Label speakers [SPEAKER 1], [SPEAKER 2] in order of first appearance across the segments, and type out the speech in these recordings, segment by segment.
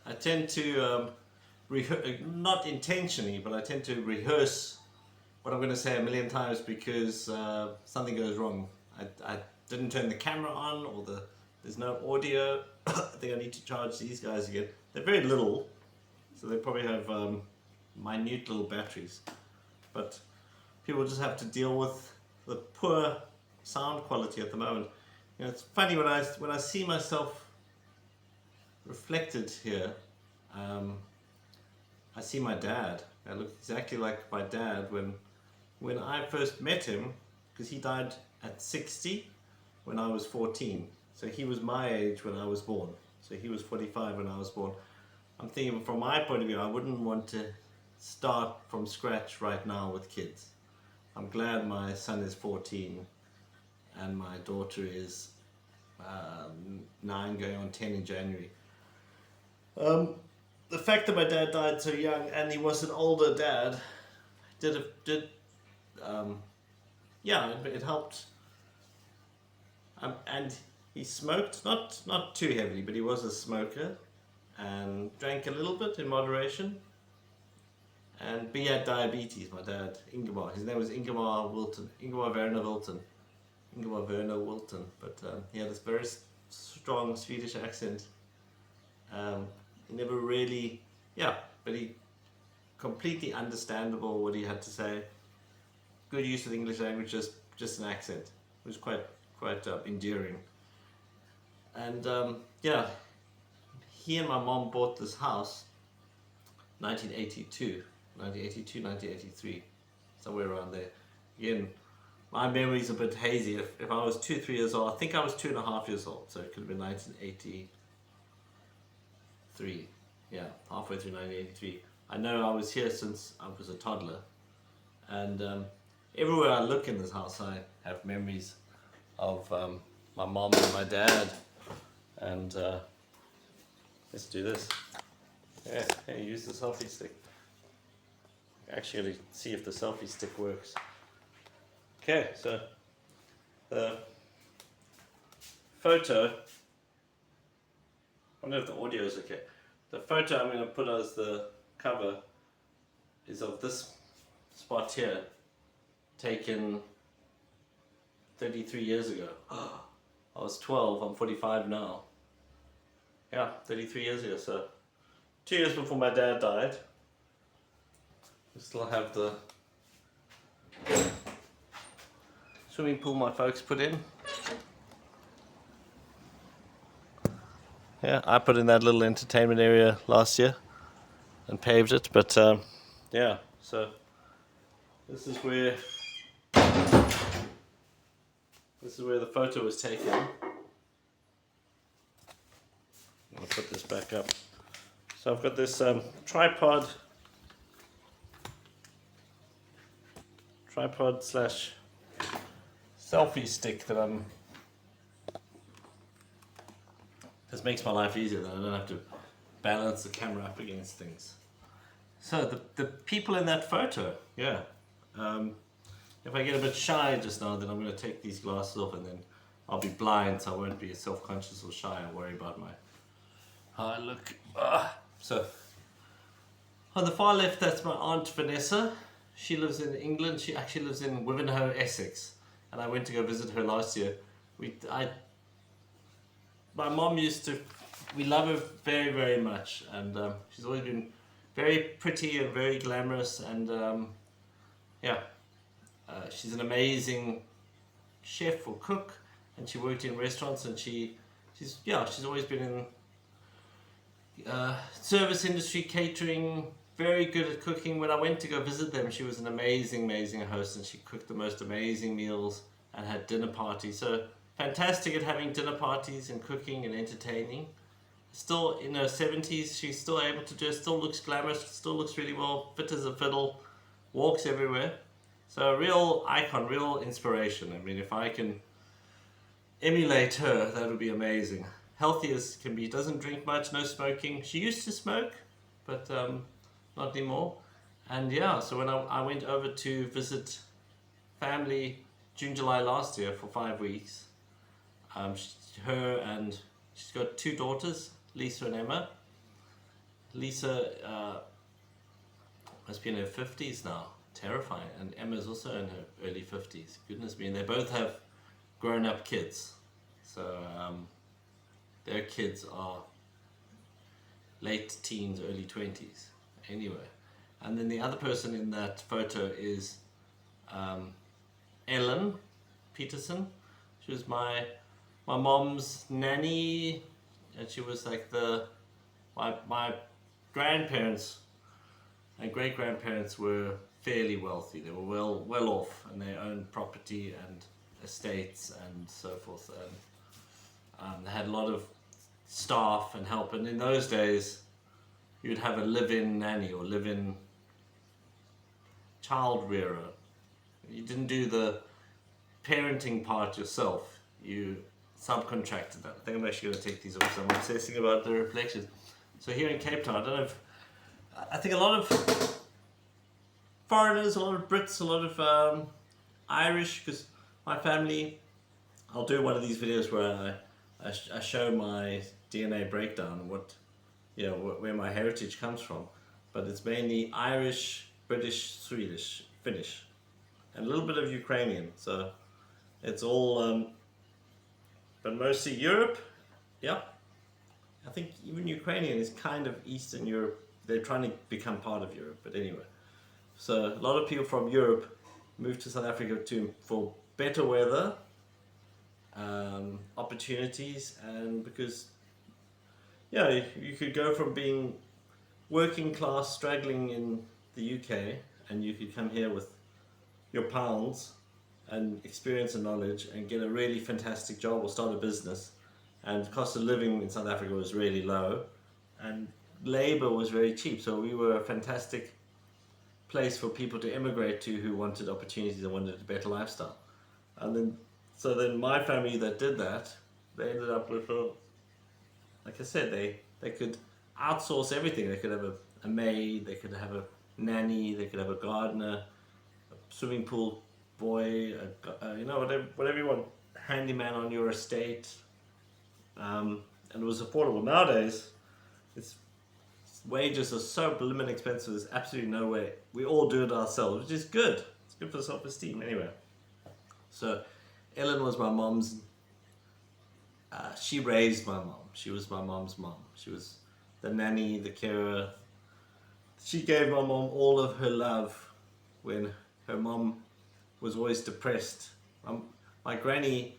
[SPEAKER 1] I tend to not intentionally, but I tend to rehearse what I'm going to say a million times because something goes wrong. I didn't turn the camera on, or there's no audio. I think I need to charge these guys again. They're very little, so they probably have minute little batteries. But people just have to deal with the poor sound quality at the moment. You know, it's funny when I see myself reflected here. Um, I see my dad. I look exactly like my dad when I first met him, because he died at 60 when I was 14. So he was my age when I was born. So he was 45 when I was born. I'm thinking from my point of view, I wouldn't want to start from scratch right now with kids. I'm glad my son is 14 and my daughter is 9 going on 10 in January. The fact that my dad died so young and he was an older dad did yeah, it helped. And he smoked, not too heavily, but he was a smoker and drank a little bit in moderation. And he had diabetes, my dad, Ingemar. His name was Ingemar Wilton, Ingemar Werner Wilton. Ingemar Werner Wilton. But he had this very strong Swedish accent. He never really, yeah, but he completely understandable what he had to say. Good use of the English language, just an accent. It was quite endearing. And yeah, he and my mom bought this house 1982, 1983, somewhere around there. Again, my memory's a bit hazy. If I was 2, 3 years old, I think I was 2.5 years old, so it could have been 1983. Yeah, halfway through 1983. I know I was here since I was a toddler, and everywhere I look in this house, I have memories of my mom and my dad. And let's do this. Yeah, hey, use the selfie stick. Actually, see if the selfie stick works. Okay, so the photo. I wonder if the audio is okay. The photo I'm going to put as the cover is of this spot here, taken 33 years ago. I was 12, I'm 45 now. Yeah, 33 years ago, so 2 years before my dad died. We still have the swimming pool my folks put in. Yeah, I put in that little entertainment area last year and paved it, but yeah, so this is where the photo was taken. I'll put this back up. So I've got this tripod slash selfie stick that this makes my life easier, then I don't have to balance the camera up against things. So the people in that photo, yeah. If I get a bit shy just now, then I'm going to take these glasses off, and then I'll be blind, so I won't be self-conscious or shy and worry about how I look. So on the far left, that's my Aunt Vanessa. She lives in England. She actually lives in Wivenhoe, Essex, and I went to go visit her last year. My mom we love her very, very much, and she's always been very pretty and very glamorous, and yeah, she's an amazing chef or cook, and she worked in restaurants, and she's always been in service industry, catering, very good at cooking. When I went to go visit them, she was an amazing host, and she cooked the most amazing meals and had dinner parties. So fantastic at having dinner parties and cooking and entertaining. Still in her 70s, she's still able to do it, still looks glamorous, still looks really well, fit as a fiddle, walks everywhere. So a real icon, real inspiration. I mean, if I can emulate her, that would be amazing. Healthy as can be, doesn't drink much, no smoking. She used to smoke, but not anymore. And yeah, so when I went over to visit family June, July last year for 5 weeks, she's got 2 daughters, Lisa and Emma, Lisa must be in her 50s now. Terrifying. And Emma's also in her early 50s. Goodness me. And they both have grown-up kids. So their kids are late teens, early 20s. Anyway. And then the other person in that photo is Ellen Peterson. She was my mom's nanny, and she was like my grandparents and great grandparents were fairly wealthy. They were well off, and they owned property and estates and so forth. And they had a lot of staff and help. And in those days, you'd have a live-in nanny or live-in child rearer. You didn't do the parenting part yourself. You subcontracted that. I think I'm actually going to take these off, so I'm obsessing about the reflections. So here in Cape Town, I don't know if, I think a lot of foreigners, a lot of Brits, a lot of Irish, because my family, I'll do one of these videos where I show my DNA breakdown, where my heritage comes from. But it's mainly Irish, British, Swedish, Finnish, and a little bit of Ukrainian. So it's all, but mostly Europe. Yeah, I think even Ukrainian is kind of Eastern Europe. They're trying to become part of Europe, but anyway. So a lot of people from Europe moved to South Africa for better weather, opportunities, and because you could go from being working class, struggling in the UK, and you could come here with your pounds and experience and knowledge and get a really fantastic job or start a business. And the cost of living in South Africa was really low, and labor was very cheap. So we were a fantastic place for people to immigrate to who wanted opportunities and wanted a better lifestyle. And then my family that did that, they ended up with, like I said, they could outsource everything. They could have a maid, they could have a nanny, they could have a gardener, a swimming pool boy, whatever you want, handyman on your estate, and it was affordable. Nowadays, wages are so blimmin' expensive. There's absolutely no way. We all do it ourselves, which is good. It's good for self-esteem. Anyway, so Ellen was my mom's. She raised my mom. She was my mom's mom. She was the nanny, the carer. She gave my mom all of her love when her mom was always depressed. My granny,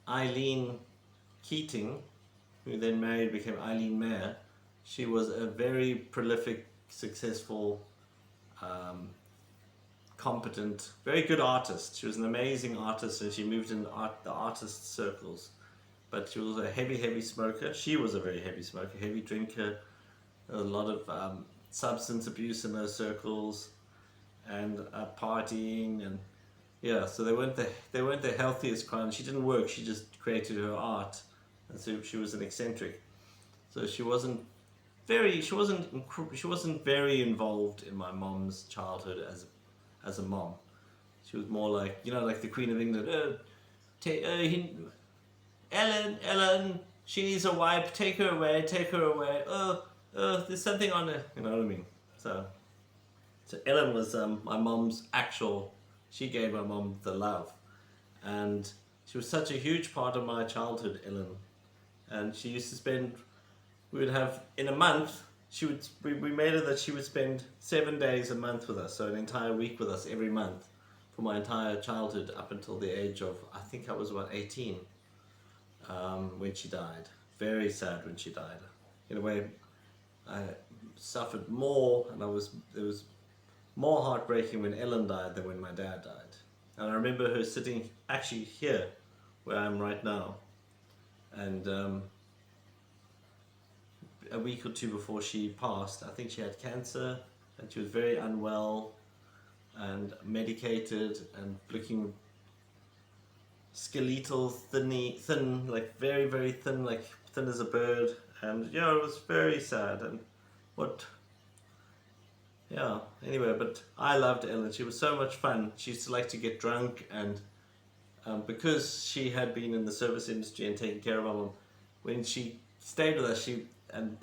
[SPEAKER 1] Eileen Keating, who then became Eileen Mayer, she was a very prolific, successful, competent, very good artist. She was an amazing artist, and she moved in the artist circles. But she was a heavy smoker. She was a very heavy smoker, heavy drinker, a lot of substance abuse in those circles, and partying, and so they weren't the healthiest crowd. She didn't work. She just created her art, and so she was an eccentric. So she wasn't very involved in my mom's childhood as a mom. She was more like like the Queen of England. Ellen, she needs a wipe. Take her away. There's something on her. You know what I mean? So Ellen was my mom's actual. She gave my mom the love, and she was such a huge part of my childhood, Ellen. And she used to spend. We would have in a month. We made it that she would spend 7 days a month with us, so an entire week with us every month for my entire childhood up until the age of, I think I was about 18 when she died. Very sad when she died. In a way, I suffered more, and it was more heartbreaking when Ellen died than when my dad died. And I remember her sitting actually here, where I am right now, and a week or two before she passed, I think she had cancer, and she was very unwell and medicated and looking skeletal, thin, like very, very thin, like thin as a bird. And it was very sad. And anyway, but I loved Ellen. She was so much fun. She used to like to get drunk, and because she had been in the service industry and taking care of my mom, when she stayed with us, and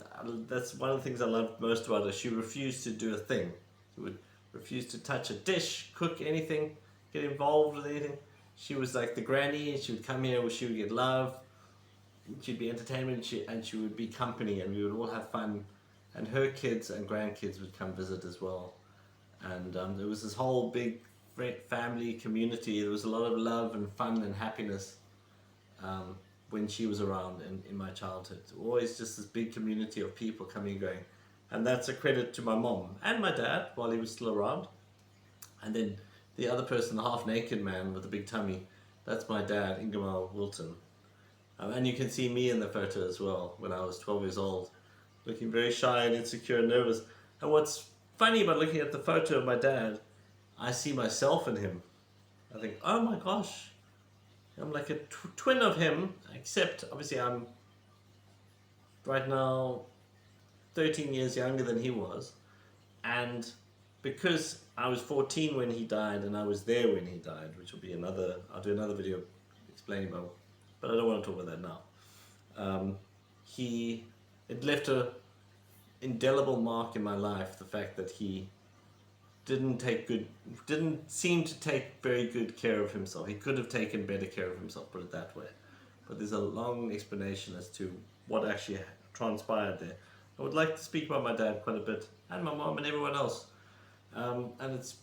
[SPEAKER 1] that's one of the things I loved most about her. She refused to do a thing. She would refuse to touch a dish, cook anything, get involved with anything. She was like the granny, and she would come here where she would get love, she'd be entertainment, and she would be company, and we would all have fun. And her kids and grandkids would come visit as well. And there was this whole big family community. There was a lot of love and fun and happiness when she was around in my childhood. Always just this big community of people coming and going. And that's a credit to my mom and my dad while he was still around. And then the other person, the half-naked man with the big tummy, that's my dad, Ingemar Wilton. And you can see me in the photo as well when I was 12 years old, looking very shy and insecure and nervous. And what's funny about looking at the photo of my dad, I see myself in him. I think, oh my gosh, I'm like a twin of him, except obviously I'm right now 13 years younger than he was. And because I was 14 when he died and I was there when he died, which will be I'll do another video explaining about, but I don't want to talk about that now. It left a indelible mark in my life, the fact that he didn't seem to take very good care of himself. He could have taken better care of himself, put it that way. But there's a long explanation as to what actually transpired there. I would like to speak about my dad quite a bit, and my mom and everyone else. And it's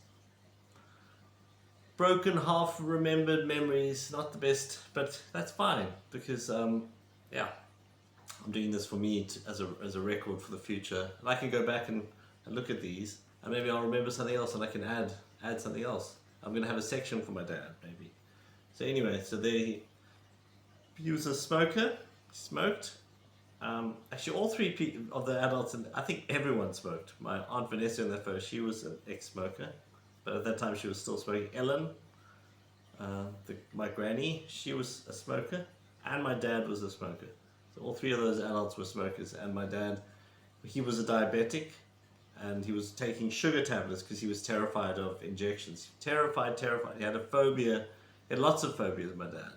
[SPEAKER 1] broken, half-remembered memories, not the best, but that's fine, because, I'm doing this for me as a record for the future. And I can go back and look at these, and maybe I'll remember something else and I can add something else. I'm going to have a section for my dad, maybe. So anyway, he was a smoker, he smoked. Actually, all three of the adults, and I think everyone smoked. My Aunt Vanessa in that photo, she was an ex-smoker, but at that time she was still smoking. Ellen, my granny, she was a smoker, and my dad was a smoker. So all three of those adults were smokers, and my dad, he was a diabetic, and he was taking sugar tablets because he was terrified of injections. Terrified. He had a phobia. He had lots of phobias, my dad.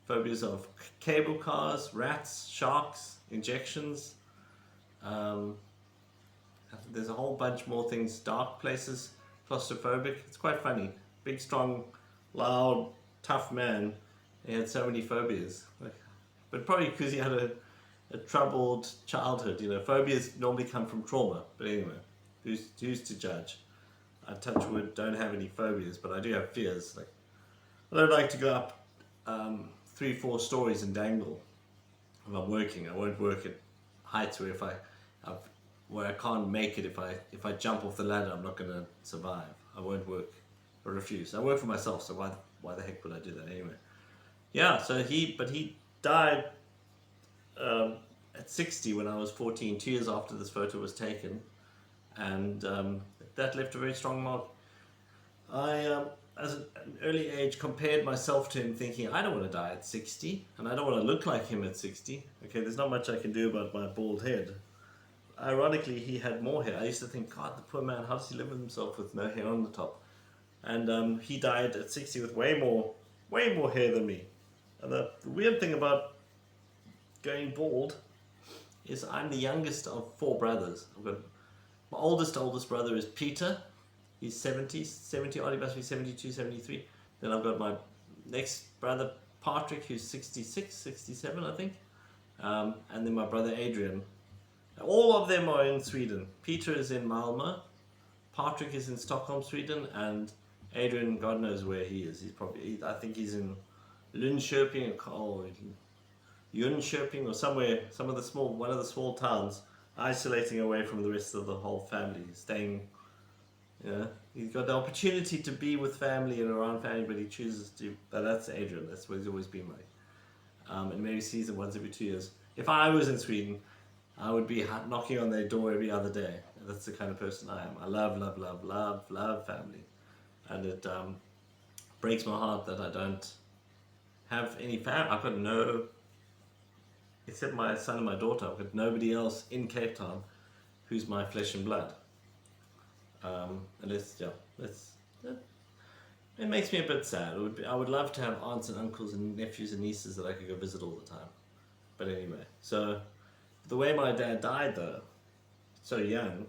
[SPEAKER 1] Phobias of cable cars, rats, sharks, injections. There's a whole bunch more things. Dark places, claustrophobic. It's quite funny. Big, strong, loud, tough man. He had so many phobias. But probably because he had a troubled childhood. Phobias normally come from trauma. But anyway, who's to judge? I, touch wood, don't have any phobias, but I do have fears. I don't like to go up 3-4 stories and dangle. If I'm working, I won't work at heights where I can't make it. If I jump off the ladder, I'm not going to survive. I won't work. I refuse. I work for myself, so why the heck would I do that anyway? Yeah. So he died at 60 when I was 14, 2 years after this photo was taken, and that left a very strong mark. I as an early age compared myself to him, thinking I don't want to die at 60 and I don't want to look like him at 60. Okay, there's not much I can do about my bald head. Ironically, he had more hair. I used to think, God, the poor man, how does he live with himself with no hair on the top? And he died at 60 with way more hair than me. And the weird thing about going bald is I'm the youngest of 4 brothers. I've got my oldest brother is Peter. He's 70 odd, he must be 72, 73. Then I've got my next brother, Patrick, who's 66, 67, I think. And then my brother, Adrian. All of them are in Sweden. Peter is in Malmö. Patrick is in Stockholm, Sweden. And Adrian, God knows where he is. I think he's in Linköping or Jönköping or somewhere, one of the small towns, isolating away from the rest of the whole family, staying. He's got the opportunity to be with family and around family, but he chooses to. That's Adrian. That's what he's always been like. And maybe sees him once every 2 years. If I was in Sweden, I would be knocking on their door every other day. That's the kind of person I am. I love family, and it breaks my heart that I don't have any family. I've got no, except my son and my daughter. I've got nobody else in Cape Town who's my flesh and blood. It makes me a bit sad. I would love to have aunts and uncles and nephews and nieces that I could go visit all the time. But anyway, so The way my dad died, though, so young,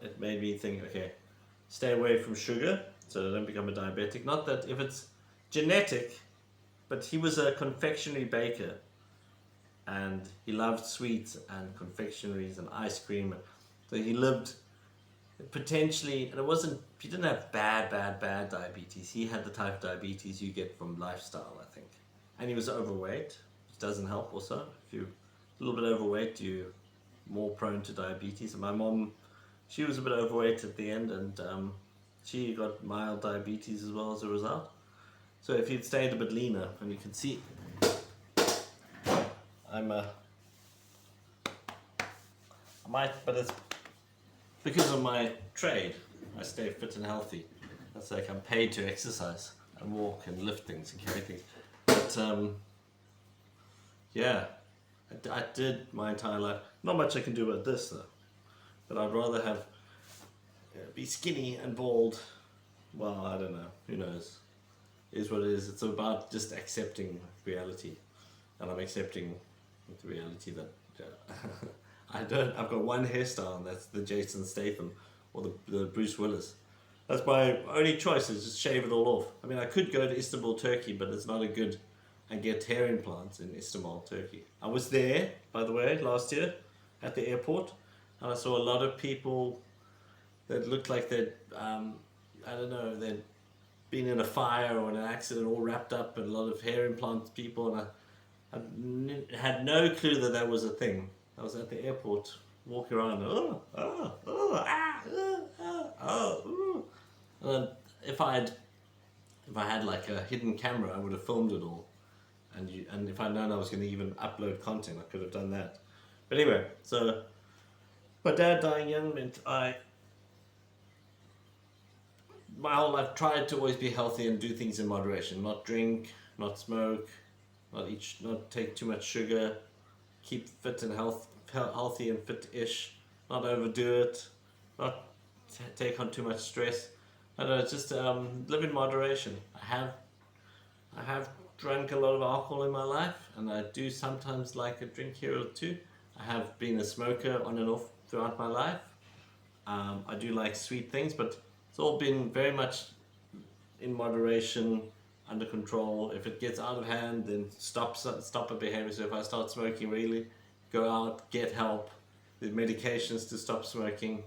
[SPEAKER 1] it made me think, okay, stay away from sugar so don't become a diabetic. Not that if it's genetic, but he was a confectionery baker and he loved sweets and confectionaries and ice cream. So he lived potentially, and it wasn't, he didn't have bad diabetes. He had the type of diabetes you get from lifestyle, I think. And he was overweight, which doesn't help also. If you're a little bit overweight, you're more prone to diabetes. And my mom, she was a bit overweight at the end, and she got mild diabetes as well as a result. So if you'd stayed a bit leaner, and you can see, I might, but it's because of my trade. I stay fit and healthy. That's like I'm paid to exercise and walk and lift things and carry things. But yeah, I did my entire life. Not much I can do about this though. But I'd rather have be skinny and bald. Well, I don't know. Who knows? It is what it is. It's about just accepting reality, and I'm accepting the reality that I've got one hairstyle, and that's the Jason Statham or the Bruce Willis. That's my only choice, is just shave it all off. I mean, I could go to Istanbul, Turkey, but it's not a good, and get hair implants in Istanbul, Turkey. I was there, by the way, last year at the airport, and I saw a lot of people that looked like they'd, I don't know, they'd been in a fire or in an accident, all wrapped up, and a lot of hair implant people, and I had no clue that that was a thing. I was at the airport, walking around, and then if I had like a hidden camera, I would have filmed it all, and if I'd known I was going to even upload content, I could have done that. But anyway, so my dad dying young meant my whole life tried to always be healthy and do things in moderation, not drink, not smoke, not take too much sugar, keep fit and healthy and fit-ish, not overdo it, not take on too much stress. I don't know, just live in moderation. I have drank a lot of alcohol in my life, and I do sometimes like a drink here or two. I have been a smoker on and off throughout my life. I do like sweet things, but it's all been very much in moderation, under control. If it gets out of hand, then stop a behavior. So if I start smoking, really go out, get help. There's medications to stop smoking.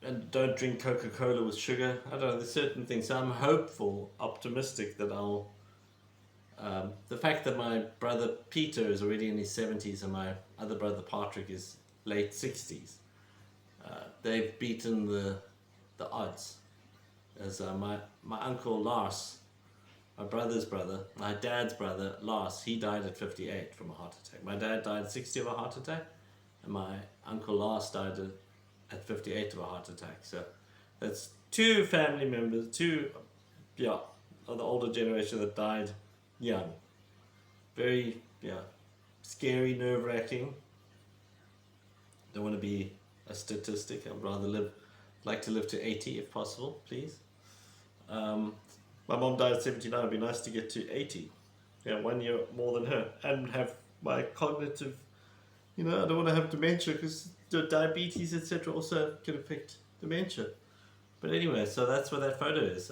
[SPEAKER 1] And don't drink Coca-Cola with sugar. I don't know, there's certain things. So I'm hopeful, optimistic that I'll. The fact that my brother Peter is already in his 70s and my other brother Patrick is late 60s, they've beaten the odds. As my uncle Lars, my brother's brother, my dad's brother Lars, he died at 58 from a heart attack. My dad died at 60 of a heart attack, and my uncle Lars died at 58 of a heart attack. So that's two family members, of the older generation that died young. Very, scary, nerve-wracking. Don't want to be a statistic. I'd rather like to live to 80 if possible, please. My mom died at 79. It'd be nice to get to 80. 1 year more than her, and have my cognitive. I don't want to have dementia, because the diabetes, etc., also can affect dementia. But anyway, so that's what that photo is.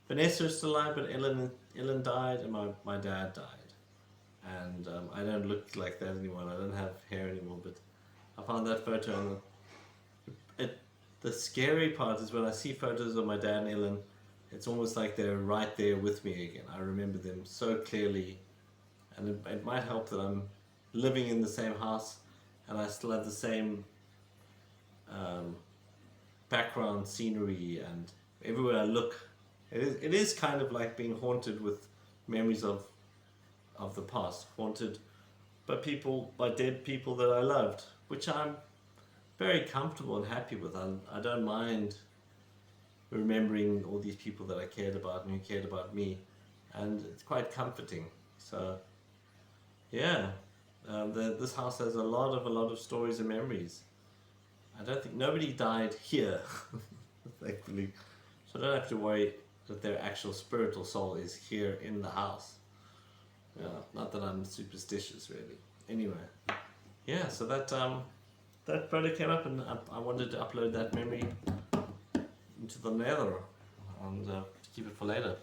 [SPEAKER 1] Vanessa is still alive, but Ellen died, and my dad died. And I don't look like that anymore. I don't have hair anymore, but I found that photo, and the scary part is when I see photos of my dad and Ellen, it's almost like they're right there with me again. I remember them so clearly, and it might help that I'm living in the same house, and I still have the same background scenery, and everywhere I look, it is kind of like being haunted with memories of the past, haunted by dead people that I loved, which I'm very comfortable and happy with. I don't mind remembering all these people that I cared about and who cared about me, and it's quite comforting. So yeah, this house has a lot of stories and memories. I don't think nobody died here, thankfully, so I don't have to worry that their actual spirit or soul is here in the house. Yeah, not that I'm superstitious really. Anyway, yeah, so that photo came up, and I wanted to upload that memory into the nether and to keep it for later.